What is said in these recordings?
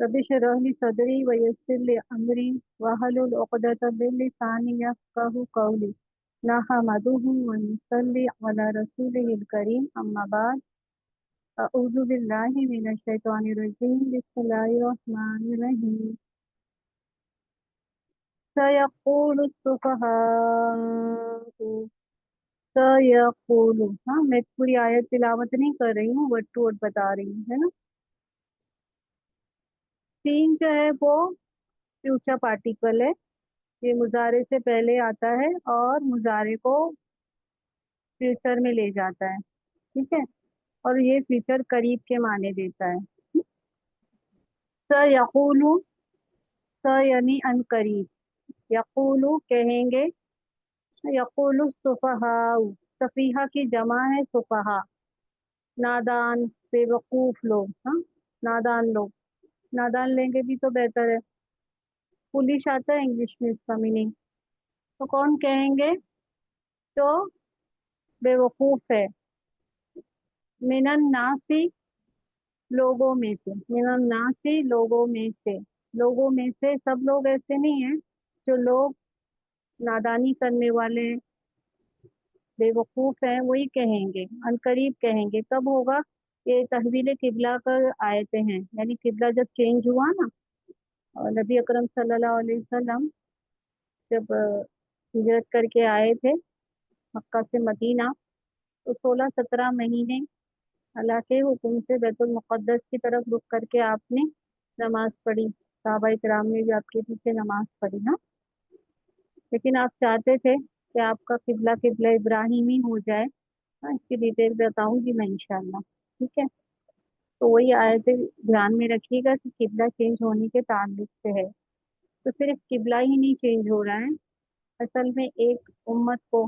Rabbi इश्रह ली सदरी वयस्सिर ली अमरी वहलुल उक़दतम मिन लिसानी यफ़क़हू क़ौली। नहमदुहु व नुसल्ली अला रसूलिहिल करीम अम्मा बाद। अऊज़ु बिल्लाहि मिनश शैतानिर रजीम। बिस्मिल्लाहिर रहमानिर रहीम। सयक़ूलु सुफ़हाउ। सयक़ूलु, हाँ मैं पूरी आयत तिलावत नहीं कर रही हूँ, वर्ड टू वर्ड बता रही हूँ, है ना। सीन जो है वो फ्यूचर पार्टिकल है। ये मुजारे से पहले आता है और मुजारे को फ्यूचर में ले जाता है, ठीक है। और ये फ्यूचर करीब के माने देता है। स यकूलू, स यानी अन करीब, यकूलू कहेंगे, यकूलु सुफहाउ, सफीहा की जमा है सुफहा, नादान बेवकूफ लोग, हाँ नादान लोग। नादान लेंगे भी तो बेहतर है, पुलिश आता है इंग्लिश में इसका मीनिंग। तो कौन कहेंगे, तो बेवकूफ है। मिनन नासी, लोगों में से, मिनन नासी लोगों में से। लोगों में से सब लोग ऐसे नहीं हैं, जो लोग नादानी करने वाले हैं, बेवकूफ हैं, वही कहेंगे, अनकरीब कहेंगे। कब होगा, ये तहवील किबला कर आयते हैं, यानी किबला जब चेंज हुआ ना, और नबी अकरम सल्लल्लाहु अलैहि वसल्लम जब हिजरत करके आए थे मक्का से मदीना, तो 16-17 महीने अल्लाह के हुक्म से बैतुल मुक़द्दस की तरफ रुख करके आपने नमाज पढ़ी। सहाबा इकराम ने भी आपके पीछे नमाज पढ़ी ना। लेकिन आप चाहते थे कि आपका किबला किबला इब्राहिमी हो जाए। हाँ, इसकी डिटेल बताऊंगी मैं इंशाल्लाह, ठीक है। तो वही आयतें ध्यान में रखिएगा कि किबला चेंज होने के ताल्लुक से है। तो सिर्फ किबला ही नहीं चेंज हो रहा है, असल में एक उम्मत को,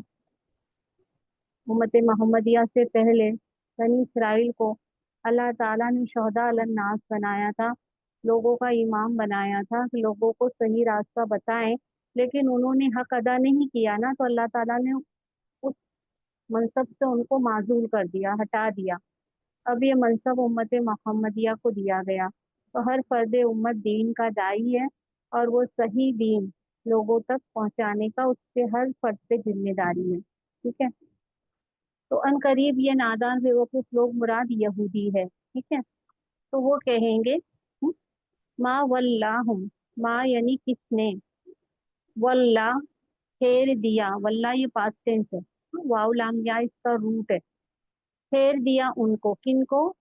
उम्मत मोहम्मदिया से पहले बनी इसराइल को अल्लाह ताला ने शहदा अलन नास बनाया था, लोगों का इमाम बनाया था कि लोगों को सही रास्ता बताएं। लेकिन उन्होंने हक अदा नहीं किया ना, तो अल्लाह ताला ने उस मनसब से उनको माजूल कर दिया, हटा दिया। अब ये मनसब उम्मत मोहम्मदिया को दिया गया। तो हर फर्द उम्मत दीन का दाई है, और वो सही दीन लोगों तक पहुंचाने का उसके हर फर्द पे जिम्मेदारी है, ठीक है। तो अनकरीब ये नादान बेवकूफ लोग मुराद यहूदी है, ठीक है। तो वो कहेंगे, माँ वल्लाहुम, माँ यानी किसने, वल्ला फेर दिया, वल्ला ये पास्ट टेंस है, वाव लाम या इसका रूट है। फेर दिया उनको, किनको,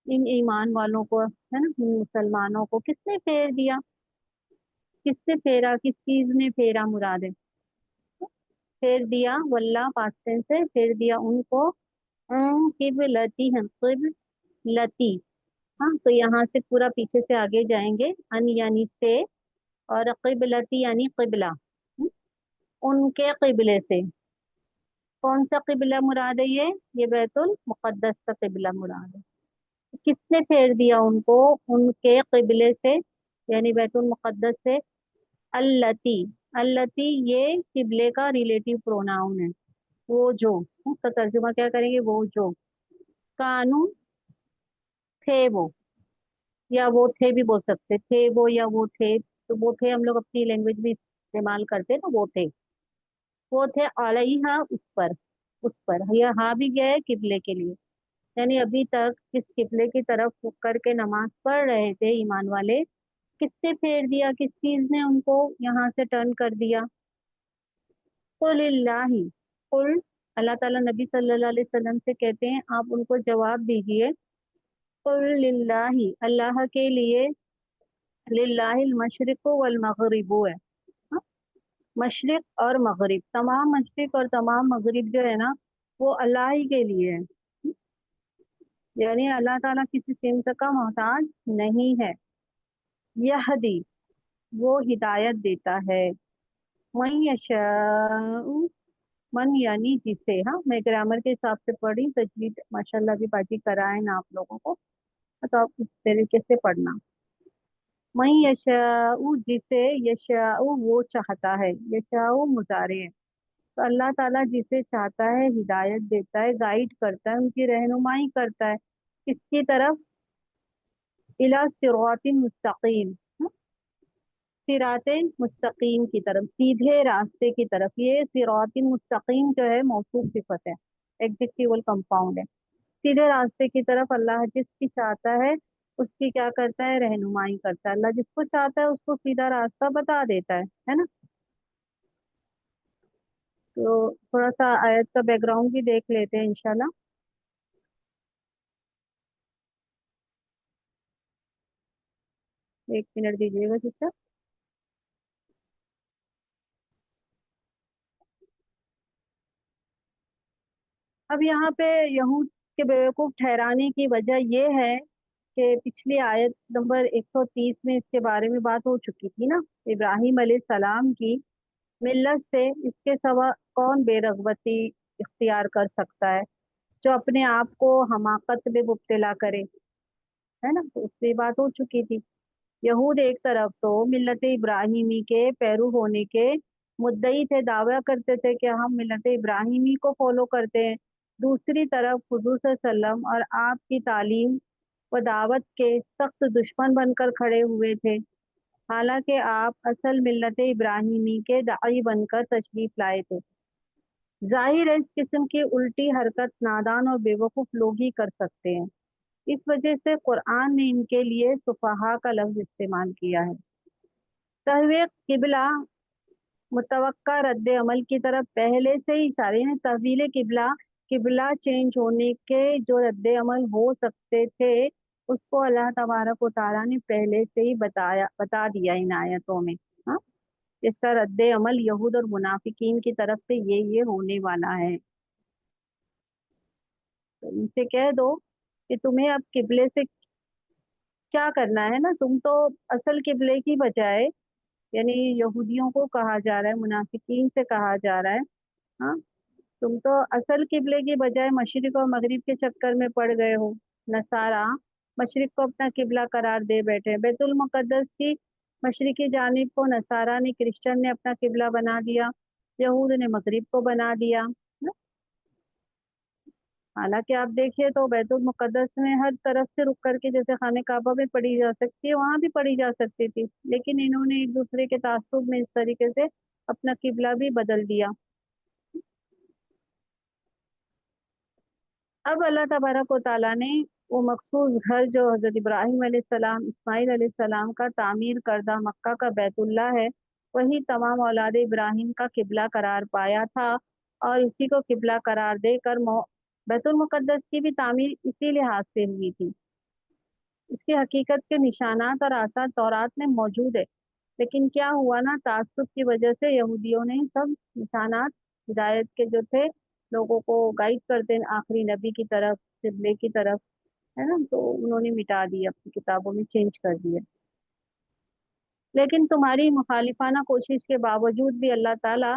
इन ईमान वालों को, है ना, इन मुसलमानों को किसने फेर दिया, किससे फेरा, किस चीज ने फेरा मुराद है। फेर दिया, वल्ला पास्ट टेंस है, फेर दिया उनको, किबलती हम किबलती। हाँ, तो यहाँ से पूरा पीछे से आगे जाएंगे, अन यानी से, और किबलती यानी किबला, उनके किबले से। कौन सा किबला मुराद है, ये बैतुल मुकद्दस का किबला मुराद है। किसने फेर दिया उनको, उनके किबले से, यानी बैतुल मुकद्दस से। अल्लती, अल्लती ये किबले का रिलेटिव प्रोनाउन है, वो जो, उसका तर्जुमा क्या करेंगे, वो जो, कानू थे वो, या वो थे भी बोल सकते, थे वो या वो थे, तो वो थे हम लोग अपनी लैंग्वेज में इस्तेमाल करते हैं ना, वो थे अलैहा, उस पर यह हाँ भी गया है किबले के लिए। यानी अभी तक किस किबले की तरफ रुक करके नमाज पढ़ रहे थे ईमान वाले, किससे फेर दिया, किस चीज ने उनको यहाँ से टर्न कर दिया। कुलिल्लाही, कुल, अल्लाह ताला नबी सल्लल्लाहु अलैहि वसल्लम से कहते हैं आप उनको जवाब दीजिए, कुल लिल्लाही, अल्लाह के लिए, लिल्लाहिल मशरिक़ु वल मग़रिबु है, हाँ? मशरिक और मगरिब, तमाम मशरिक और तमाम मगरिब जो है ना, वो अल्लाह ही के लिए है। यानी अल्लाह ताला किसी सिमत का मोहताज नहीं है। यहदी, वो हिदायत देता है, मन यशाउ, मन यानी जिसे, हाँ मैं ग्रामर के हिसाब से पढ़ी, तजवीद माशाल्लाह भी बाजी कराए ना आप लोगों को, तो आप इस तरीके से पढ़ना। मन यशाउ, जिसे, यशाउ वो चाहता है, यशाउ मुजारे है। तो अल्लाह ताला जिसे चाहता है हिदायत देता है, गाइड करता है, उनकी रहनुमाई करता है, किसकी तरफ, इला सिरातिन मुस्तकीम, सिरात मुस्तकीम की तरफ, सीधे रास्ते की तरफ। ये सिरातिन मुस्तकीम जो है मौसूफ सिफत है, एडजेक्टिवल कंपाउंड है। सीधे रास्ते की तरफ अल्लाह जिसकी चाहता है उसकी क्या करता है, रहनुमाई करता है। अल्लाह जिसको चाहता है उसको सीधा रास्ता बता देता है ना। तो थोड़ा सा आयत का बैकग्राउंड भी देख लेते हैं इंशाल्लाह। एक मिनट दीजिएगा सिस्टर। अब यहाँ पे यहूद के बेवकूफ ठहराने की वजह यह है कि पिछली आयत नंबर 130 में इसके बारे में बात हो चुकी थी ना। इब्राहिम सलाम की मिल्लत से इसके सिवा कौन बेरगबती इख्तियार कर सकता है, जो अपने आप को हमाकत में मुब्तला करे, है ना। तो उससे बात हो चुकी थी। यहूद एक तरफ तो मिल्लत इब्राहिमी के पैरू होने के मुद्दई थे, दावा करते थे कि हम मिल्लत इब्राहिमी को फॉलो करते हैं। दूसरी तरफ हुजूर सल्लल्लाहु अलैहि वसल्लम और आपकी तालीम व दावत के सख्त दुश्मन बनकर खड़े हुए थे। हालांकि आप असल मिल्लत इब्राहिमी के दाई बनकर तशरीफ लाए थे। जाहिर है इस किस्म की उल्टी हरकत नादान और बेवकूफ लोग ही कर सकते हैं। इस वजह से कुरान ने इनके लिए सुफहा का लफ्ज इस्तेमाल किया है। तहवीर किबला मुतवक्का रद्द अमल की तरफ पहले से ही इशारे हैं। तहवील किबला, किबला चेंज होने के जो रद्द अमल हो सकते थे उसको अल्लाह तबारक व तआला ने पहले से ही बता दिया इन आयतों में। हाँ, इसका रद्द अमल यहूद और मुनाफिकीन की तरफ से ये होने वाला है। तो इनसे कह दो कि तुम्हें अब किबले से क्या करना है ना। तुम तो असल किबले की बजाय, यानी यहूदियों को कहा जा रहा है, मुनाफिकीन से कहा जा रहा है, हाँ, तुम तो असल किबले की बजाय मशरिक और मगरिब के चक्कर में पड़ गए हो। नसारा मशरिक को अपना किबला करार दे बैठे हैं। बैतुल मुकद्दस की मशरिकी जानिब को नसारा ने, क्रिश्चियन ने अपना किबला बना दिया, यहूद ने मगरिब को बना दिया ना। हालांकि आप देखिए तो बैतुल मुकद्दस में हर तरफ से रुक करके जैसे खाने काबा में पढ़ी जा सकती है, वहां भी पढ़ी जा सकती थी, लेकिन इन्होंने एक दूसरे के तासुब में इस तरीके से अपना किबला भी बदल दिया। अब अल्लाह तबारक व ताला ने वो मखसूस घर जो हजरत इब्राहिम अलैहिस्सलाम, इस्माइल अलैहिस्सलाम का तामीर करदा मक्का का बैतुल्ला है, वही तमाम औलाद इब्राहिम का किबला करार पाया था। और इसी को किबला करार देकर बैतुल मुकद्दस की भी तामीर इसी लिहाज से हुई थी। इसकी हकीकत के निशानात और आसार तौरात में मौजूद है, लेकिन क्या हुआ ना, ताज्जुब की वजह से यहूदियों ने सब निशानात हिदायत के जो थे, लोगों को गाइड करते हैं आखिरी नबी की तरफ, किबले की तरफ, है ना, तो उन्होंने मिटा दिए, अपनी किताबों में चेंज कर दिए। लेकिन तुम्हारी मुखालिफाना कोशिश के बावजूद भी अल्लाह ताला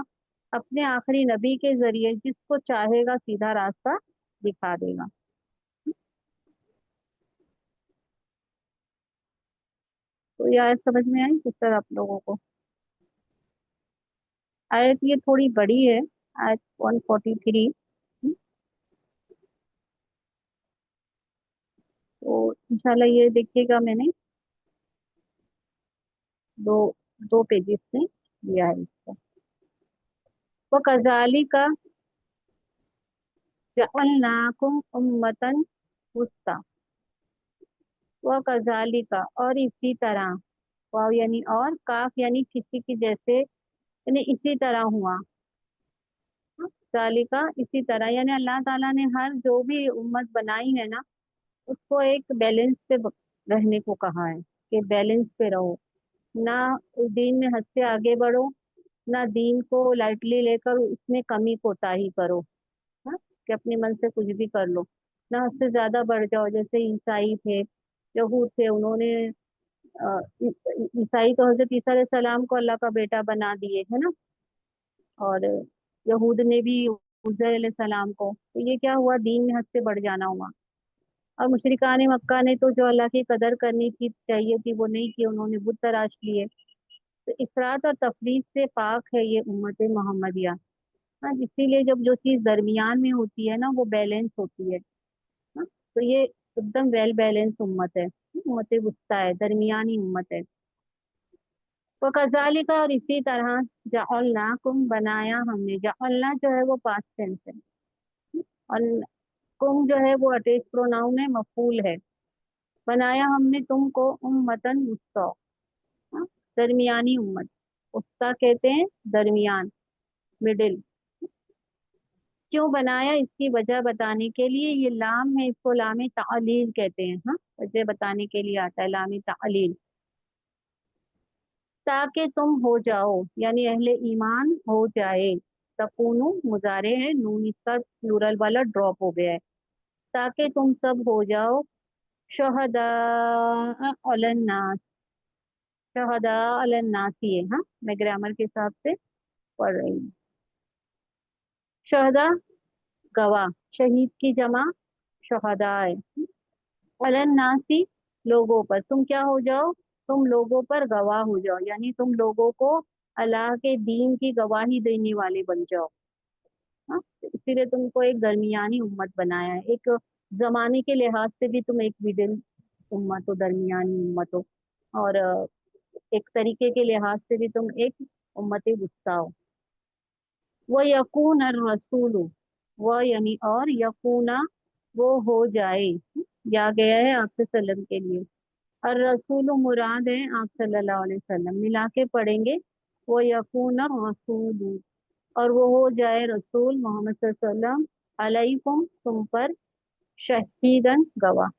अपने आखिरी नबी के जरिए जिसको चाहेगा सीधा रास्ता दिखा देगा। तो ये आयत समझ में आई किस तरह आप लोगों को? आयत ये थोड़ी बड़ी है, आयत 143। तो इंशाल्लाह ये देखिएगा, मैंने दो दो पेजेस में दिया है इसको। वो कजाली का जअलनाकुम उम्मतन वुस्ता, व कजाली का और इसी तरह, वाव यानी और, काफ यानी किसी की जैसे, यानी इसी तरह हुआ। जालिका इसी तरह, यानी अल्लाह ताला ने हर जो भी उम्मत बनाई है ना, उसको एक बैलेंस पे रहने को कहा है कि बैलेंस पे रहो। ना दीन में हद से आगे बढ़ो, ना दीन को लाइटली लेकर उसमें कमी कोताही करो, हाँ, कि अपने मन से कुछ भी कर लो। ना हद से ज्यादा बढ़ जाओ, जैसे ईसाई थे, यहूद थे, उन्होंने ईसाई तो हजरत ईसा अलैहि सलाम को अल्लाह का बेटा बना दिए है ना, और यहूद ने भी उज़ैर अलैहि सलाम को। तो ये क्या हुआ, दीन में हद से बढ़ जाना हुआ। और मुशरिकान मक्का ने तो जो अल्लाह की कदर करनी थी, चाहिए थी, वो नहीं की, उन्होंने बुत तराश लिए। तो इफरात और तफरीत से पाक है ये उम्मत मोहम्मदिया। हाँ, इसीलिए जब जो चीज़ दरमियान में होती है ना वो बैलेंस होती है। हाँ, तो ये एकदम वेल बैलेंस उम्मत है। उम्मत वुस्ता है, दरमियानी उम्मत है। वो कज़ालिका, और इसी तरह जअलनाकुम, बनाया हमने, जअलना जो है वो पास्ट टेंस है, और कुम जो है वो अटैच प्रोनाउन है, मफूल है। बनाया हमने तुमको उम्मतन वुस्ता, हाँ, दरमियानी उम्मत। वुस्ता कहते हैं दरमियान, मिडिल। क्यों बनाया, इसकी वजह बताने के लिए, ये लाम है, इसको लाम तालील कहते हैं। हाँ, वजह बताने के लिए आता है लाम तालील। ताकि तुम हो जाओ, यानी अहले ईमान हो जाए। तकूनु मुजारे है, नून इसका प्लूरल वाला ड्रॉप हो गया है। ताकि तुम सब हो जाओ शहदा अलन्नास, शहदा अलन्नास, ये हाँ मैं ग्रामर के हिसाब से पढ़ रही हूँ। शहदा गवाह, शहीद की जमा शहदा है। अलन्नासी, लोगों पर, तुम क्या हो जाओ, तुम लोगों पर गवाह हो जाओ, यानी तुम लोगों को अल्लाह के दीन की गवाही देने वाले बन जाओ। हाँ, इसीलिए तुमको एक दरमियानी उम्मत बनाया है। एक जमाने के लिहाज से भी तुम एक मिडिल उम्मत हो, दरमियानी उम्मत हो, और एक तरीके के लिहाज से भी तुम एक उम्मत वुस्ता हो। वो यकून और रसूल, वो यानी और यकूना, वो हो जाए, या गया है आपसे सल्लम के लिए। और रसूल मुराद है आप सल्लल्लाहु अलैहि वसल्लम, मिला के पढ़ेंगे। वो यकून रसूल, और वो हो जाए रसूल मोहम्मद सल्लल्लाहु अलैहि वसल्लम, अलैकुम, तुम पर, शहीदन, गवाह।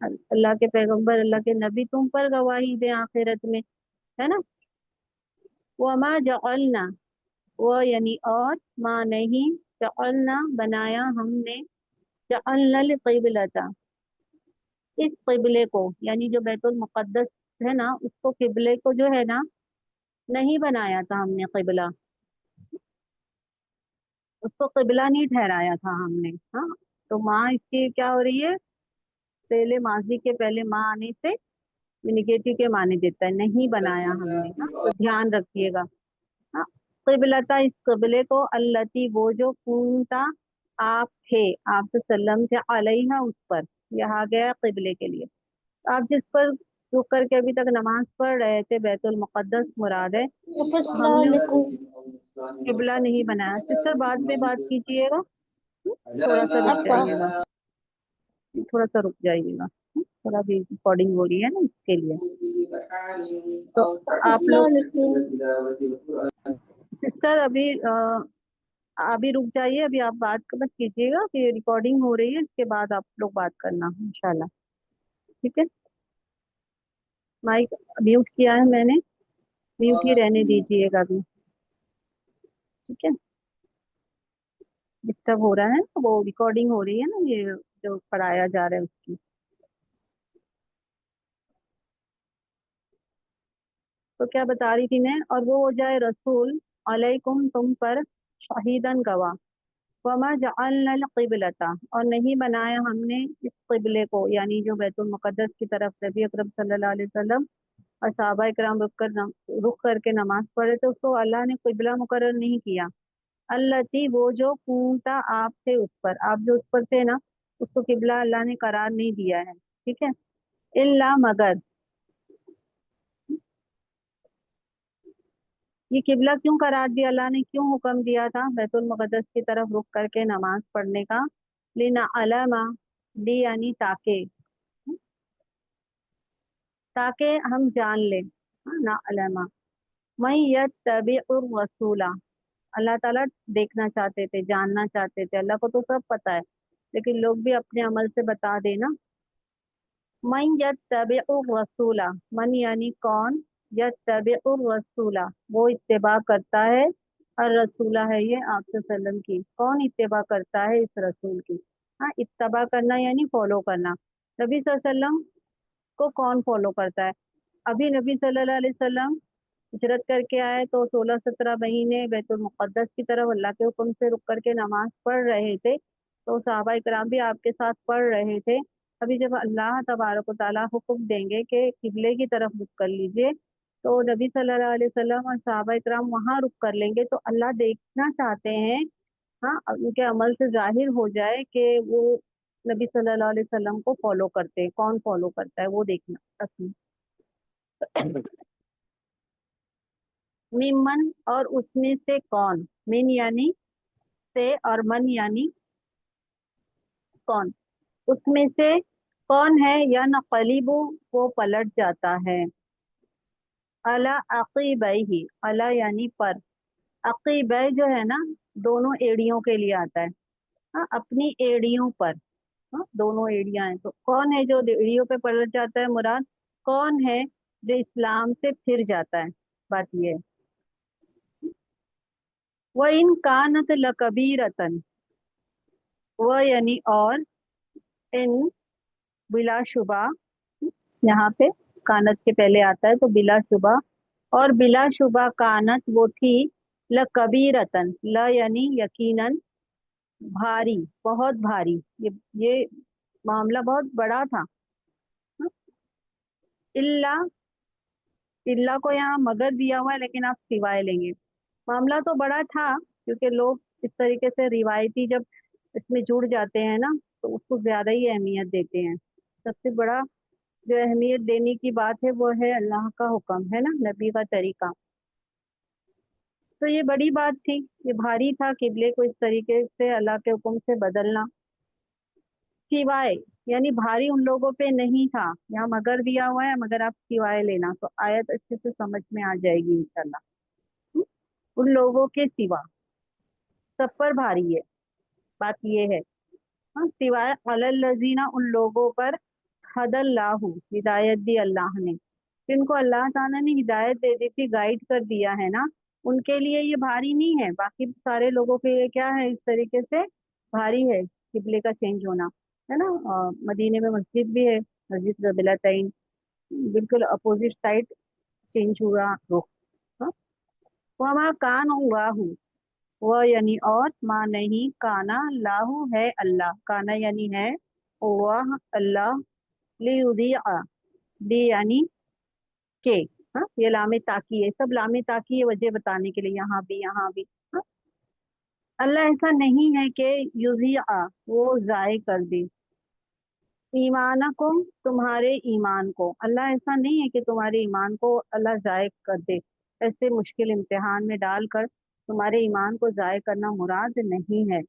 अल्लाह के पैगंबर, अल्लाह के नबी तुम पर गवाही दे आखिरत में, है ना। वमा जअलना, वो यानी और, माँ नहीं, जअलना बनाया हमने, जअलना क़िबलता, इस क़िबले को, यानी जो बैतुल मुक़द्दस है ना, उसको क़िबले को जो है ना, नहीं बनाया था हमने क़िबला, उसको क़िबला नहीं ठहराया था हमने। हाँ, तो माँ इसकी क्या हो रही है, पहले माजी के पहले माँ आने से निगेटिव के माने देता है, नहीं बनाया हमने। हाँ, तो ध्यान रखिएगा। हाँ, क़िबलता, इस क़िबले को, अल्लती, वो जो, कुंता, आप थे, आप तो सल्लम थे, अलैहा, उस पर, यहाँ गया क़िबले के लिए। आप जिस पर रुक करके अभी तक नमाज पढ़ रहे थे, बैतुल मुक़द्दस मुराद है, तो अस्सलाम हमने उसको वालेकुम। किबला नहीं बनाया। सिस्टर बाद में बात कीजिएगा, थोड़ा सा रुक अपा, जाइएगा, थोड़ा सा रुक जाइएगा, थोड़ा भी रिकॉर्डिंग हो रही है ना, इसके लिए। तो आप अस्सलाम लोग, वालेकुम। सिस्टर अभी रुक जाइए, अभी आप बात मत कीजिएगा, कि रिकॉर्डिंग हो रही है, इसके बाद आप लोग बात करना इंशाल्लाह। ठीक है, माइक म्यूट किया है मैंने, म्यूट ही रहने दीजिएगा अभी। ठीक है, डिस्टर्ब हो रहा है ना, वो रिकॉर्डिंग हो रही है ना, ये जो पढ़ाया जा रहा है उसकी। तो क्या बता रही थी मैं, और वो हो जाए रसूल अलैकुम, तुम पर, शहीदन, गवाह। वमा जअलना क़िबलता, और नहीं बनाया हमने इस क़िबले को, यानी जो बैतुल मुक़द्दस की तरफ नबी अकरम सल्लल्लाहु अलैहि वसल्लम और सहाबा इकराम रुक करके नमाज पढ़े, तो उसको अल्लाह ने क़िबला मुकर्रर नहीं किया। अल्लती, वो जो, कूनता, आप थे उस पर, आप जो उस पर थे ना, उसको किबला अल्लाह ने करार नहीं दिया है। ठीक है, इल्ला, मगर, ये किबला क्यों करार दिया, अल्लाह ने क्यों हुक्म दिया था बैतुल मुक़द्दस की तरफ रुक करके नमाज पढ़ने का। लिना अलामा, ली यानी ताके, ताकि हम जान लें, हाँ, ना अलामा, मैं यत्तबिउर रसूला, अल्लाह ताला देखना चाहते थे, जानना चाहते थे, अल्लाह को तो सब पता है, लेकिन लोग भी अपने अमल से बता देना। मन यत्तबिउर रसूला, मन यानी कौन, यत्तबिउर रसूला, वो इत्तेबा करता है, और रसूला है ये आप सल्लम की, कौन इत्तेबा करता है इस रसूल की। हाँ, इत्तबा करना यानी फॉलो करना। नबी सल्लम को कौन फॉलो करता है। अभी नबी सल्लल्लाहु अलैहि वसल्लम हिजरत करके आए, तो 16-17 महीने बैतुल मुक़द्दस की तरफ अल्लाह के हुक्म से रुक करके नमाज पढ़ रहे थे, तो सहाबा इकराम भी आपके साथ पढ़ रहे थे। अभी जब अल्लाह तबारक व तआला हुक्म देंगे कि किबले की तरफ रुक कर लीजिए, तो नबी सल्लल्लाहु अलैहि वसल्लम और सहाबा इकराम वहां रुक कर लेंगे, तो अल्लाह देखना चाहते हैं, हाँ, उनके अमल से जाहिर हो जाए कि वो नबी सल्लल्लाहु अलैहि वसल्लम को फॉलो करते हैं, कौन फॉलो करता है वो देखना रस्म। मिमन और उसमें से कौन, मिन यानी से और मन यानी कौन, उसमें से कौन है या नकलिबु वो पलट जाता है, अला अकीबैहि, अला यानी पर, अकीबै जो है ना दोनों एड़ियों के लिए आता है। हाँ, अपनी एड़ियों पर। हाँ, दोनों एड़ियां हैं तो कौन है जो एड़ियों पे पलट जाता है, मुराद कौन है जो इस्लाम से फिर जाता है, बात ये है। वह इन कानत लकबीरतन, वह यानी और, इन बिलाशुबा, यहाँ पे कानत के पहले आता है तो बिलाशुबा, और बिलाशुबा कानत वो थी, लकबीरतन, ल यानी यकीनन, भारी, बहुत भारी, ये मामला बहुत बड़ा था। हाँ, इल्ला, इल्ला को यहाँ मगर दिया हुआ है लेकिन आप सिवाय लेंगे। मामला तो बड़ा था क्योंकि लोग इस तरीके से रिवायती जब इसमें जुड़ जाते हैं ना तो उसको ज्यादा ही अहमियत देते हैं। सबसे बड़ा जो अहमियत देने की बात है वो है अल्लाह का हुक्म, है ना, नबी का तरीका। तो ये बड़ी बात थी, ये भारी था किबले को इस तरीके से अल्लाह के हुक्म से बदलना। सिवाय यानी भारी उन लोगों पे नहीं था, यहाँ मगर दिया हुआ है, मगर आप सिवाय लेना तो आयत अच्छे से समझ में आ जाएगी इंशाल्लाह। हम्म? उन लोगों के सिवा, सब पर भारी है, बात ये है। हाँ, सिवाय अलल्लजीना उन लोगों पर, हदल्लाहु हिदायत दी अल्लाह ने, जिनको अल्लाह ताला ने हिदायत दे दी थी, गाइड कर दिया है ना, उनके लिए ये भारी नहीं है। बाकी सारे लोगों के लिए क्या है, इस तरीके से भारी है किबले का चेंज होना, है ना। मदीने में मस्जिद भी है, मस्जिद रबिलतैन, बिल्कुल अपोजिट साइड चेंज हुआ रुख। हाँ? वमा कान अल्लाहु, वह यानी और, माँ नहीं, काना लाहू है अल्लाह, काना यानी है, वह अल्लाह, लियुदिया, ली यानी के, हाँ ये लामे ताकी है, सब लामे ताकी है वजह बताने के लिए, यहाँ भी यहाँ भी। हाँ? अल्लाह ऐसा नहीं है कि युजिया वो जाय कर दे, ईमानकुम तुम्हारे ईमान को, अल्लाह ऐसा नहीं है कि तुम्हारे ईमान को अल्लाह जाय कर दे, ऐसे मुश्किल इम्तिहान में डालकर तुम्हारे ईमान को जाय करना मुराद नहीं है।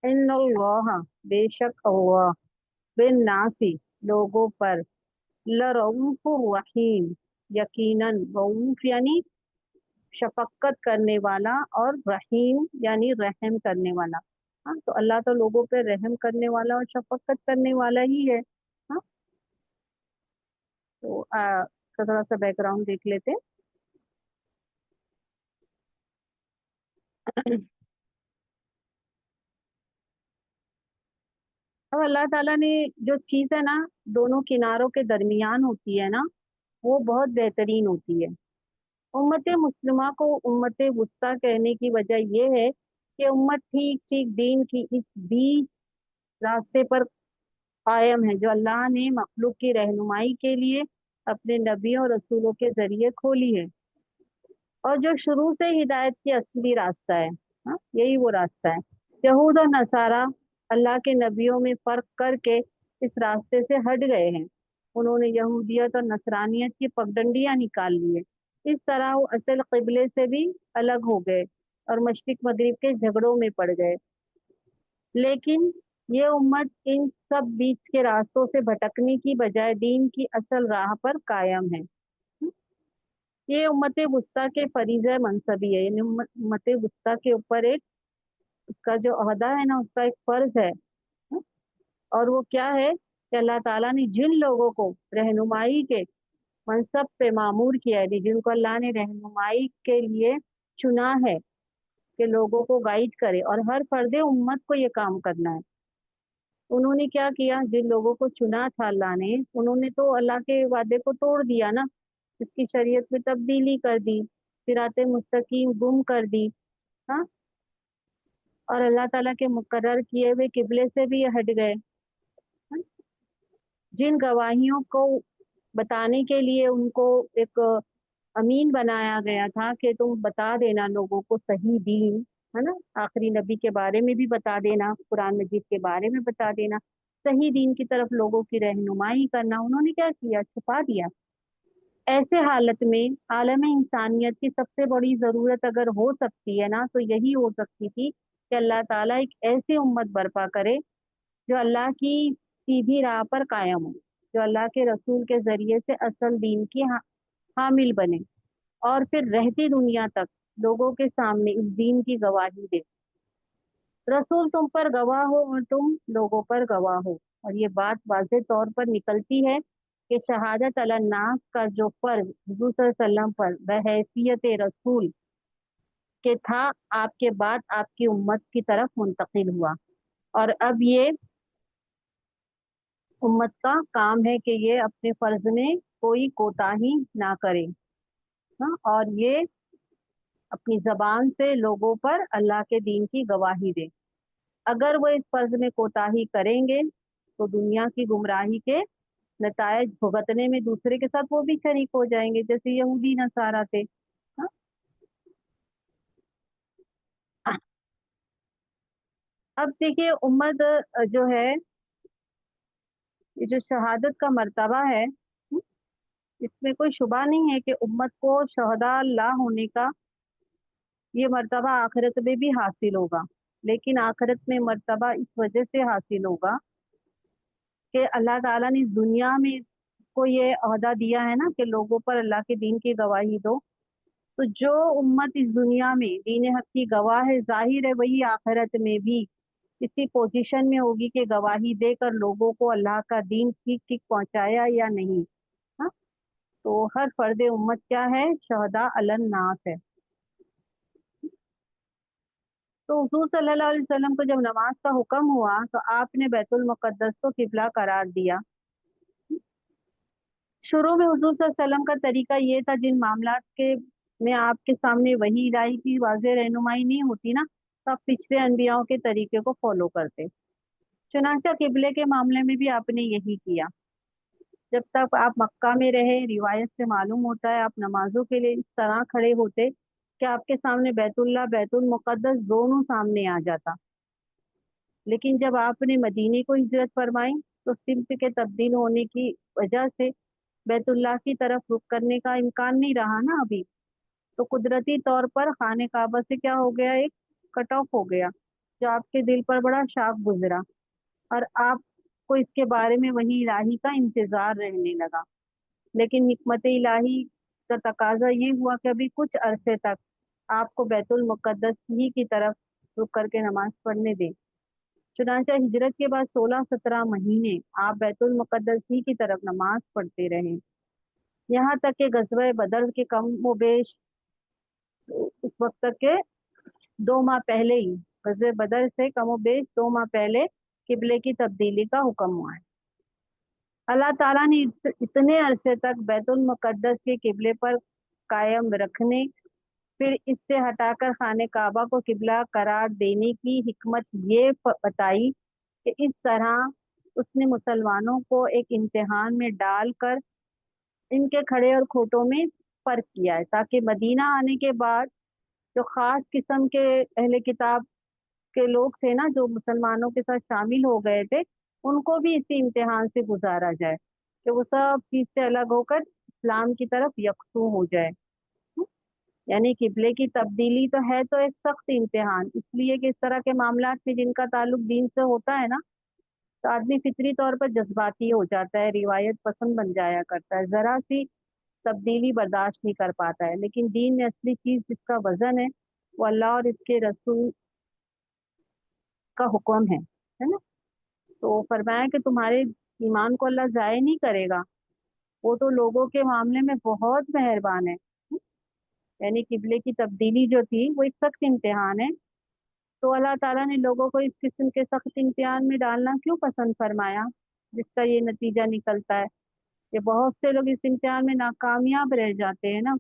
इन्नल्लाह बेशक अल्लाह, बिन नासी लोगों पर, लरऊफुर रहीम यकीनन, रऊफ यानी शफकत करने वाला, और रहीम यानी रहम करने वाला। हाँ, तो अल्लाह तो लोगों पे रहम करने वाला और शफकत करने वाला ही है। हाँ, तो इसका थोड़ा सा बैकग्राउंड देख लेते हैं। अब अल्लाह ताला ने जो चीज़ है ना दोनों किनारों के दरमियान होती है ना, वो बहुत बेहतरीन होती है। उम्मत मुस्लिमा को उम्मत वुस्ता कहने की वजह यह है कि उम्मत ठीक ठीक दीन की इस बीच रास्ते पर कायम है जो अल्लाह ने मखलूक की रहनुमाई के लिए अपने नबियों और रसूलों के जरिए खोली है, और जो शुरू से हिदायत की असली रास्ता है। हाँ, यही वो रास्ता है। यहूद और नसारा अल्लाह के नबियों में फर्क करके इस रास्ते से हट गए हैं। उन्होंने यहूदियत और नसरानियत की पगडंडियां निकाल ली है। इस तरह वो असल किबले से भी अलग हो गए और मशरिक मगरिब के झगड़ों में पड़ गए। लेकिन ये उम्मत इन सब बीच के रास्तों से भटकने की बजाय दीन की असल राह पर कायम है। ये उम्मत वुस्ता के फरीज़ मनसबी है, यानी उम्मत वुस्ता के ऊपर एक, उसका जो अहदा है ना उसका एक फर्ज है। और वो क्या है कि अल्लाह ताला ने जिन लोगों को रहनुमाई के मनसब पे मामूर किया है, जिनको अल्लाह ने रहनुमाई के लिए चुना है कि लोगों को गाइड करे, और हर फर्द उम्मत को ये काम करना है। उन्होंने क्या किया, जिन लोगों को चुना था अल्लाह ने, उन्होंने तो अल्लाह के वादे को तोड़ दिया ना, इसकी शरीयत में तब्दीली कर दी, सिराते मुस्तकीम गुम कर दी। हाँ, और अल्लाह ताला के मुकर्रर किए हुए किबले से भी ये हट गए। हाँ? जिन गवाहियों को बताने के लिए उनको एक अमीन बनाया गया था कि तुम बता देना लोगों को सही दीन, है ना, आखिरी नबी के बारे में भी बता देना, कुरान मजीद के बारे में बता देना, सही दीन की तरफ लोगों की रहनुमाई करना, उन्होंने क्या किया, छुपा दिया। ऐसे हालत में आलम इंसानियत की सबसे बड़ी जरूरत अगर हो सकती है ना, तो यही हो सकती थी कि अल्लाह ताला एक ऐसी उम्मत बर्पा करे जो अल्लाह की सीधी राह पर कायम हो, जो अल्लाह के रसूल के जरिए से असल दीन की हामिल बने, और फिर रहती दुनिया तक लोगों के सामने इस दीन की गवाही दे। रसूल तुम पर गवाह हो और तुम लोगों पर गवाह हो। और ये बात वाज़ेह तौर पर निकलती है कि शहादत अलन्नास का जो फर्ज हुजूर सल्लल्लाहु अलैहि वसल्लम पर बहैसियत रसूल के था, आपके बाद आपकी उम्मत की तरफ मुंतकिल हुआ। और अब ये उम्मत का काम है कि ये अपने फर्ज में कोई कोताही ना करे। हाँ, और ये अपनी जबान से लोगों पर अल्लाह के दीन की गवाही दे। अगर वो इस फर्ज में कोताही करेंगे तो दुनिया की गुमराही के नतायज भुगतने में दूसरे के साथ वो भी शरीक हो जाएंगे, जैसे यहूदी नसारा थे। हाँ? अब देखिए उम्मत जो है, ये जो शहादत का मर्तबा है, इसमें कोई शुबा नहीं है कि उम्मत को शहदा अल्लाह होने का ये मर्तबा आखिरत में भी हासिल होगा। लेकिन आखिरत में मर्तबा इस वजह से हासिल होगा कि अल्लाह ताला ने इस दुनिया में इसको ये ओहदा दिया है ना कि लोगों पर अल्लाह के दीन की गवाही दो। तो जो उम्मत इस दुनिया में दीन हक की गवाह है, जाहिर है वही आखिरत में भी इसी पोजीशन में होगी कि गवाही देकर लोगों को अल्लाह का दीन ठीक ठीक पहुंचाया या नहीं। हाँ? तो हर फर्द उम्मत क्या है, शहदा अलन नास है। तो हुजूर सल्लल्लाहु अलैहि वसल्लम को जब नमाज का हुक्म हुआ तो आपने बैतुल मुकद्दस को किबला करार दिया। शुरू में हुजूर सल्लल्लाहु अलैहि वसल्लम का तरीका ये था, जिन मामलात के में आपके सामने वही इलाही की वाज़ेह रहनुमाई नहीं होती ना, तो आप पिछले अनबियाओं के तरीके को फॉलो करते। चुनांचा किबले के मामले में भी आपने यही किया। जब तक आप मक्का में रहे, रिवायत से मालूम होता है आप नमाजों के लिए इस तरह खड़े होते कि आपके सामने बैतुल्ला बैतुल मुकद्दस दोनों सामने आ जाता। लेकिन जब आपने मदीने को हिजरत फरमाई तो सिमत के तब्दील होने की वजह से बैतुल्लाह की तरफ रुख करने का इम्कान नहीं रहा ना अभी। तो कुदरती तौर पर खाने काबा से क्या हो गया, एक कट ऑफ हो गया, जो आपके दिल पर बड़ा शाक गुजरा। और आपको इसके बारे में वही इलाही का इंतजार रहने लगा। लेकिन हिकमत इलाही का तकाजा ये हुआ कि अभी कुछ अरसे तक आपको बैतुल मुकद्दस ही की तरफ रुक करके नमाज पढ़ने दें। चुनांचे हिजरत के बाद 16-17 महीने आप बैतुल मुकद्दस ही की तरफ नमाज पढ़ते रहे। यहाँ तक कि गज़वे बदर के कम व बेश उस वक्त तक के 2 माह पहले ही, गज़वे बदर से कम व बेश 2 माह पहले किबले की तब्दीली का हुक्म हुआ है। अल्लाह ताला ने इतने अरसे तक बैतुल मुकद्दस के किबले पर कायम रखने, फिर इससे हटाकर खाने काबा को किबला करार देने की हिकमत ये बताई कि इस तरह उसने मुसलमानों को एक इम्तिहान में डालकर इनके खड़े और खोटों में फर्क किया है, ताकि मदीना आने के बाद जो खास किस्म के अहले किताब के लोग थे ना, जो मुसलमानों के साथ शामिल हो गए थे, उनको भी इसी इम्तिहान से गुजारा जाए कि वो सब चीज से अलग होकर इस्लाम की तरफ यकसू हो जाए। यानी किबले की तब्दीली तो है तो एक सख्त इम्तिहान, इसलिए कि इस तरह के मामलात में जिनका ताल्लुक दीन से होता है ना, तो आदमी फितरी तौर पर जज्बाती हो जाता है, रिवायत पसंद बन जाया करता है, जरा सी तब्दीली बर्दाश्त नहीं कर पाता है। लेकिन दीन में असली चीज जिसका वजन है वो अल्लाह और इसके रसूल का हुक्म है ना। तो फरमाया कि तुम्हारे ईमान को अल्लाह जाये नहीं करेगा, वो तो लोगों के मामले में बहुत मेहरबान है। यानी किबले की तब्दीली जो थी वो एक सख्त इम्तिहान है। तो अल्लाह ताला ने लोगों को इस किस्म के सख्त इम्तिहान में डालना क्यों पसंद फरमाया, जिसका ये नतीजा निकलता है कि बहुत से लोग इस इम्तिहान में नाकामयाब रह जाते हैं ना,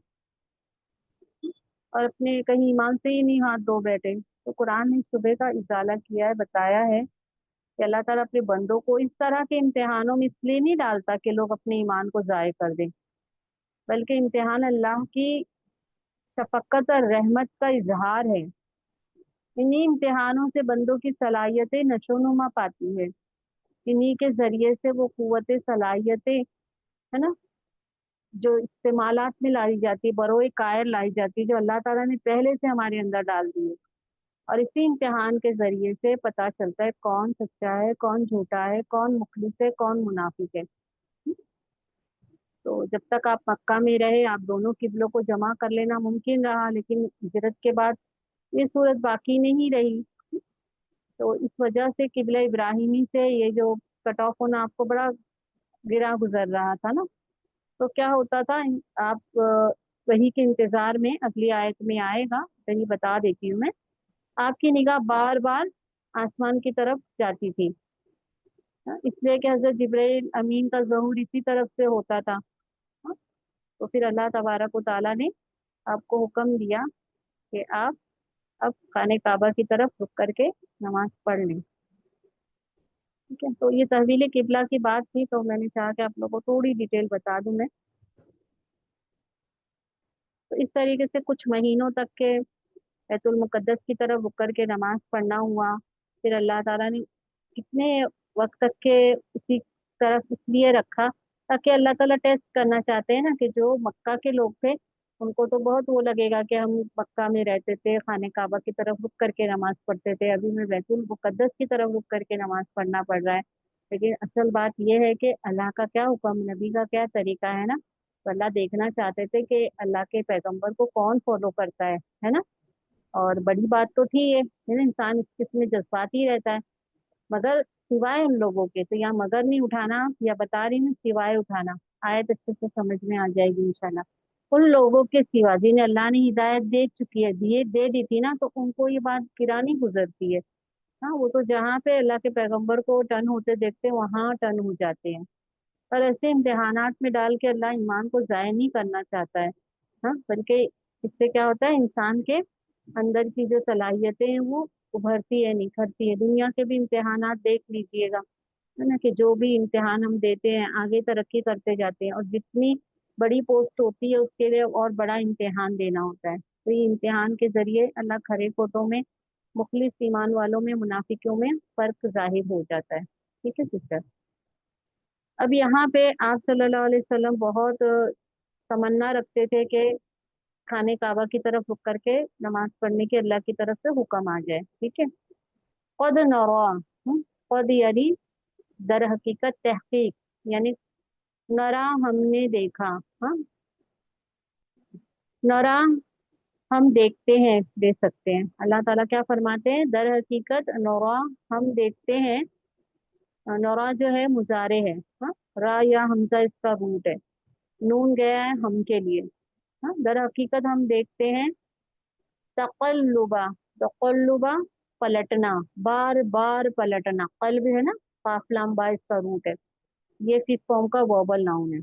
और अपने कहीं ईमान से ही नहीं हाथ धो बैठे। तो कुरान ने सुबह का इजाला किया है, बताया है कि अल्लाह ताला अपने बंदों को इस तरह के इम्तिहानों में इसलिए नहीं डालता कि लोग अपने ईमान को जाये कर दें, बल्कि इम्तिहान अल्लाह की शफकत और रहमत का इजहार है। इन्हीं इम्तिहानों से बंदों की सलाहियतें नशोनुमा पाती है। इन्हीं के जरिए से वो कुव्वतें सलाहियतें, है ना, जो इस्तेमालात में लाई जाती है, बरोए कायर लाई जाती है, जो अल्लाह ताला ने पहले से हमारे अंदर डाल दी है। और इसी इम्तिहान के जरिए से पता चलता है कौन सच्चा है, कौन झूठा है, कौन मुखलिस है, कौन मुनाफिक है। तो जब तक आप मक्का में रहे, आप दोनों किबलों को जमा कर लेना मुमकिन रहा, लेकिन हिजरत के बाद ये सूरत बाकी नहीं रही। तो इस वजह से किबला इब्राहिमी से ये जो कट ऑफ होना आपको बड़ा गिरा गुजर रहा था ना। तो क्या होता था, आप वही के इंतजार में अगली आयत में आएगा, कहीं बता देती हूँ मैं। आपकी निगाह बार बार आसमान की तरफ जाती थी, हाँ, इसलिए कि हजरत जिब्राइल अमीन का ज़हूर इसी तरफ से होता था। हाँ, तो फिर अल्लाह तबारक व तआला ने आपको हुक्म दिया कि आप अब खाने काबा की तरफ रुक करके नमाज पढ़ लें। ठीक है, तो ये तहवील किबला की बात थी, तो मैंने चाहा कि आप लोगों को थोड़ी डिटेल बता दूं मैं। तो इस तरीके से कुछ महीनों तक के बैतुल मुकद्दस की तरफ रुक करके नमाज पढ़ना हुआ। फिर अल्लाह ताला ने कितने वक्त तक के उसी तरफ इसलिए रखा, ताकि अल्लाह ताला टेस्ट करना चाहते हैं ना, कि जो मक्का के लोग थे उनको तो बहुत वो लगेगा कि हम मक्का में रहते थे, खाने काबा की तरफ रुक करके नमाज पढ़ते थे, अभी मैं बैतुल मुकद्दस की तरफ रुक करके नमाज पढ़ना पड़ रहा है। लेकिन असल बात यह है कि अल्लाह का क्या हुक्म, नबी का क्या तरीका है ना। तो अल्लाह देखना चाहते थे कि अल्लाह के पैगंबर को कौन फॉलो करता है ना। और बड़ी बात तो थी ये, है ना, इंसान इसमें जज्बाती रहता है। मगर सिवाय उन लोगों के, तो यहाँ मगर नहीं उठाना, या बता रही हूँ सिवाय उठाना, आयत अच्छे से समझ में आ जाएगी इंशाल्लाह। उन लोगों के सिवा जिन्हें अल्लाह ने हिदायत दे चुकी है, दिए दे दी थी ना, तो उनको ये बात गिरा नहीं गुजरती है। हाँ, वो तो जहाँ पे अल्लाह के पैगंबर को टर्न होते देखते हैं वहां टर्न हो जाते हैं। और ऐसे इम्तिहानात में डाल के अल्लाह ईमान को जाया नहीं करना चाहता है। हाँ, बल्कि इससे क्या होता है, इंसान के अंदर की जो सलाहियतें हैं वो उभरती है, निखरती है। दुनिया के भी इम्तिहानात देख लीजिएगा, है ना, कि जो भी इम्तिहान हम देते हैं आगे तरक्की करते जाते हैं, और जितनी बड़ी पोस्ट होती है उसके लिए और बड़ा इम्तिहान देना होता है। तो ये इम्तिहान के जरिए अल्लाह खरे खोटों में, मुखलिस ईमान वालों में, मुनाफिकों में फर्क जाहिर हो जाता है। ठीक है सिस्टर। अब यहाँ पे आप सल्लल्लाहु अलैहि वसल्लम बहुत तमन्ना रखते थे कि खाने काबा की तरफ रुक करके नमाज पढ़ने की अल्लाह की तरफ से हुक्म आ जाए। ठीक है। कद नरा, कद यानी दर हकीकत, तहकीक, यानी नरा हमने देखा। हाँ, नरा हम देखते हैं, दे सकते हैं। अल्लाह ताला क्या फरमाते हैं, दर हकीकत नरा हम देखते हैं। नरा जो है मुजारे है। हाँ, रा या हमजा इसका रूट है, नून गया है हम के लिए। हाँ, दर हकीकत हम देखते हैं। तकल्लुबा, तकल्लुबा पलटना, बार बार पलटना, कल्ब है ना, काफ लाम बा इसका रूट है। ये फिफ्थ फॉर्म का वर्बल नाउन है।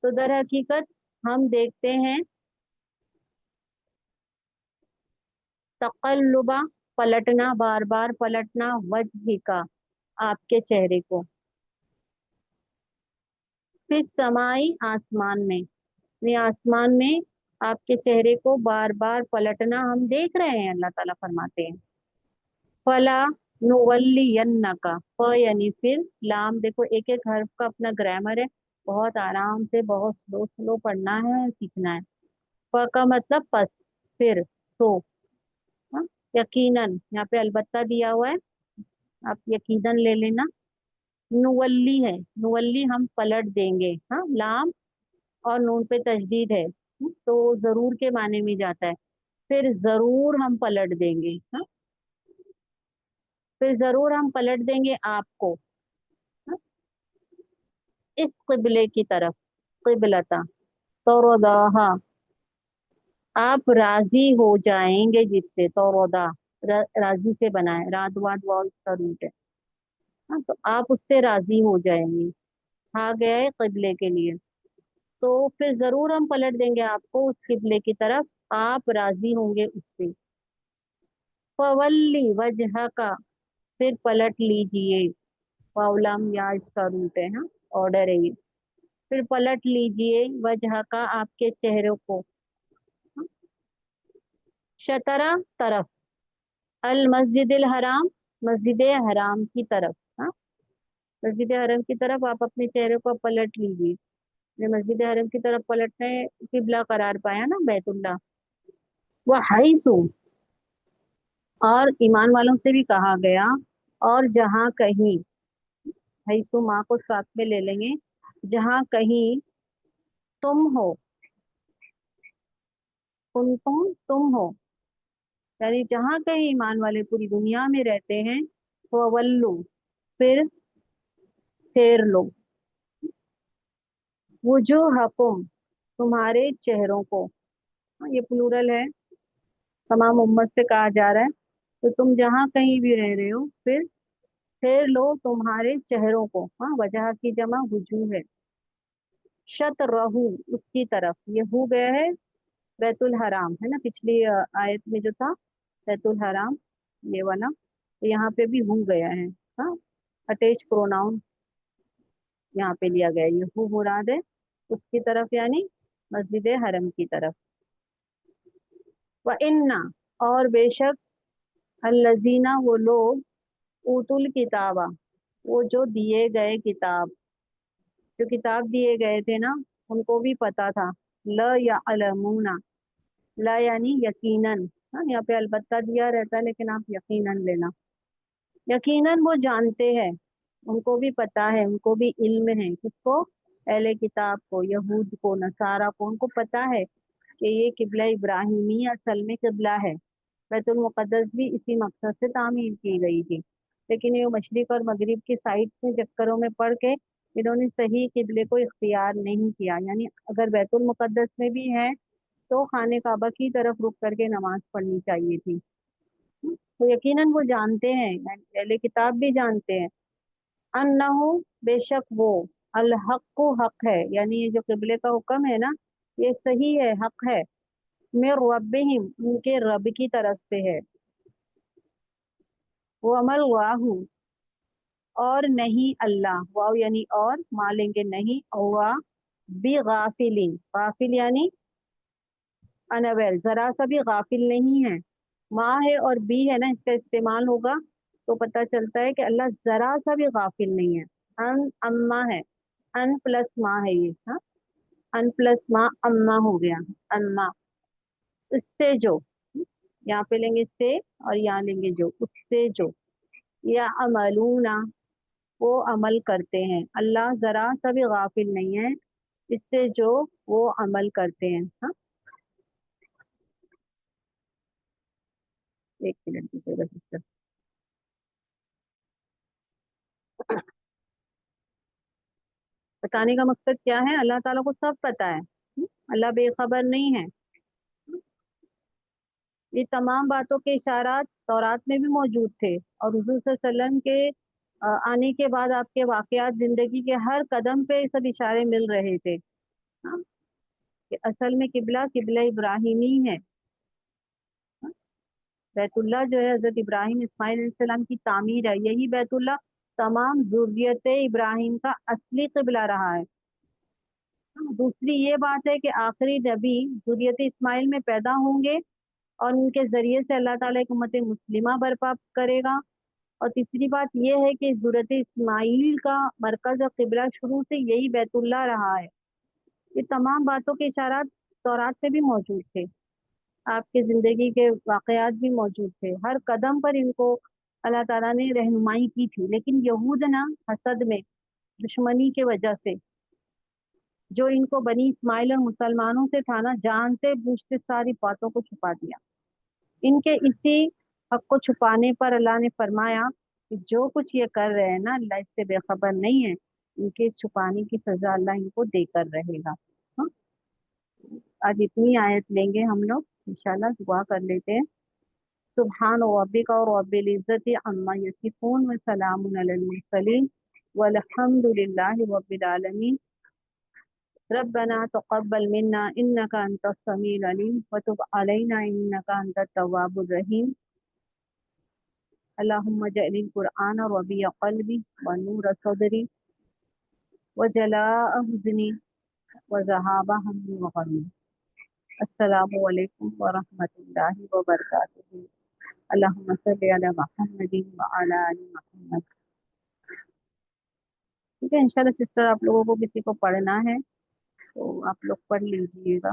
तो दर हकीकत हम देखते हैं, तकल्लुबा पलटना, बार बार पलटना, वजह का आपके चेहरे को, फिर समाई आसमान में, यानी आसमान में आपके चेहरे को बार बार पलटना हम देख रहे हैं, अल्लाह ताला फरमाते हैं। फला नुवल्लियन्नका, फ यानी फिर, लाम देखो एक एक हर्फ का अपना ग्रामर है, बहुत आराम से बहुत स्लो स्लो पढ़ना है, सीखना है। फ का मतलब पस, फिर, सो। हाँ? यकीनन, यहाँ पे अलबत्ता दिया हुआ है, आप यकीनन ले लेना। नुवल्ली है, नुवल्ली हम पलट देंगे। हाँ, लाम और नून पे तजदीद है, तो जरूर के माने में जाता है। फिर जरूर हम पलट देंगे। हाँ, फिर जरूर हम पलट देंगे आपको, हाँ, इस किबले की तरफ, किबलता तौरदाहा, आप राजी हो जाएंगे जिससे, तौरदा राजी से बना है, रात वाद वाव इसका रूट है। हाँ, तो आप उससे राजी हो जाएंगे, आ गया है किबले के लिए। तो फिर जरूर हम पलट देंगे आपको उस किबले की तरफ, आप राजी होंगे उससे। फवल्ली वजह का, फिर पलट लीजिए, वाउलाम या इसका रूट है। हाँ, ऑर्डर है ये। फिर पलट लीजिए वजह का आपके चेहरों को, हाँ, शतरा तरफ, अल मस्जिद हराम, मस्जिद हराम की तरफ। हाँ, मस्जिद हरम की तरफ आप अपने चेहरे को पलट लीजिए। ने मस्जिद हरम की तरफ पलटने किबला करार पाया ना बैतुल्ला। वह हाइसु, और ईमान वालों से भी कहा गया, और जहाँ कहीं, हाइसु माँ को साथ में ले लेंगे, जहाँ कहीं तुम हो, तुम हो, यानी जहाँ कहीं ईमान वाले पूरी दुनिया में रहते हैं, वल्लू, फिर फेर लो, वुजूहकुम, तुम्हारे चेहरों को। हाँ, ये प्लूरल है, तमाम उम्मत से कहा जा रहा है। तो तुम जहाँ कहीं भी रह रहे हो, फिर फेर लो तुम्हारे चेहरों को। हाँ, वजह की जमा वजूह है। शत रहू, उसकी तरफ, ये हो गया है बैतुल हराम, है ना, पिछली आयत में जो था बैतुल हराम, ये वाला, तो यहाँ पे भी हो गया है। हाँ, अटैच प्रोनाउन यहाँ पे लिया गया है, ये हु मुराद है उसकी तरफ, यानी मस्जिद हरम की तरफ। व इन्ना, और बेशक, अल्लजीना, वो लोग, ऊतुल किताबा, वो जो दिए गए किताब, जो किताब दिए गए थे ना, उनको भी पता था। ल या अलमूना, ला यानी यकीनन। हाँ, यहाँ पे अलबत्ता दिया रहता है, लेकिन आप यकीनन लेना। यकीनन वो जानते हैं, उनको भी पता है, उनको भी इल्म है, किसको, अहले किताब को, यहूद को, नसारा को, उनको पता है कि ये किबला इब्राहिमी असल में किबला है। बैतुल मुकद्दस भी इसी मकसद से तामीर की गई थी, लेकिन ये मशरिक और मगरिब की साइड के चक्करों में पड़ के इन्होंने सही किबले को इख्तियार नहीं किया। यानी अगर बैतुल मुकद्दस में भी है तो खाने काबा की तरफ रुक करके नमाज पढ़नी चाहिए थी। तो यकीनन वो जानते हैं, यानी पहले किताब भी जानते हैं, अन्नहु, बेशक वो, अल हक को हक है, यानी ये जो किबले का हुक्म है ना, ये सही है, हक है, में रब्बिहिम, उनके रब की तरफ से है। वो अमल वाहू, और नहीं अल्लाह, वाव यानी और, मा लेंगे नहीं, हुआ बी गाफिलिन, गाफिल यानी अनअवेयर, जरा सा भी गाफिल नहीं है। माँ है और बी है ना, इसका इस्तेमाल होगा तो पता चलता है कि अल्लाह जरा सा भी गाफिल नहीं है। अन अम्मा है, अन प्लस माँ है ये, हाँ, अन प्लस माँ अम्मा हो गया, अम्मा, उससे जो, यहाँ पे लेंगे से और यहाँ लेंगे जो, उससे जो, या अमलूना, वो अमल करते हैं, अल्लाह जरा सा भी गाफिल नहीं है इससे जो वो अमल करते हैं। हाँ, एक मिनट दीजिएगा सिस्टर। बताने का मकसद क्या है, अल्लाह ताला को सब पता है। अल्लाह बेखबर नहीं है। ये तमाम बातों के इशारात तौरात में भी मौजूद थे, और हुजूर सल्लल्लाहु अलैहि वसल्लम के आने के बाद आपके वाकयात जिंदगी के हर कदम पे ये सब इशारे मिल रहे थे। हाँ, कि असल में किबला किबला इब्राहिमी है। हाँ, बैतुल्ला जो है हजरत इब्राहिम इस्माइल अलैहिस्सलाम की तामीर है, यही बैतुल्ला तमाम जुर्रियत इब्राहिम का असली किबला रहा है। हाँ, दूसरी ये बात है कि आखिरी नबी जुर्रियत इस्माइल में पैदा होंगे, और उनके जरिए से अल्लाह ताला एक उम्मत मुस्लिमा बर्पा करेगा। और तीसरी बात यह है कि जुर्रियत इस्माइल का मरकज और किबला शुरू से यही बैतुल्ला रहा है। ये तमाम बातों के इशारात तौरात से भी मौजूद थे, आपके जिंदगी के वाकयात भी मौजूद थे, हर कदम पर इनको अल्लाह ताला ने रहनुमाई की थी। लेकिन यहूद ना हसद में, दुश्मनी के वजह से, जो इनको बनी इस्माइल और मुसलमानों से था ना, जानते बूझते सारी बातों को छुपा दिया। इनके इसी हक को छुपाने पर अल्लाह ने फरमाया कि जो कुछ ये कर रहे हैं ना, अल्लाह इससे बेखबर नहीं है, इनके इस छुपाने की सजा अल्लाह इनको देकर रहेगा। हाँ? आज इतनी आयत लेंगे हम लोग, इंशाल्लाह दुआ कर लेते हैं। सुबहान रब्बिका रब्बिल इज्जति अम्मा यसिफून व सलामुन अलल मुरसलीन वल्हम्दुलिल्लाहि रब्बिल आलमीन। रब्बना तक़ब्बल मिन्ना इन्नका अंतस समीउल अलीम व तुब अलैना इन्नका अंतत तव्वाबुर रहीम। अल्लाहुम्मा जअलिल कुरआन रबिया क़ल्बी व नूर सदरी व जलाअ हुज़्नी व ज़हाबा हम्मी व गमी। अस्सलामु अलैकुम व रहमतुल्लाहि व बरकातुहू। अल्लाहुम्मा सल्लि अला मुहम्मदिन व अला आलि मुहम्मद। ठीक है इंशाल्लाह सिस्टर, आप लोगों को किसी को पढ़ना है तो आप लोग पढ़ लीजिएगा।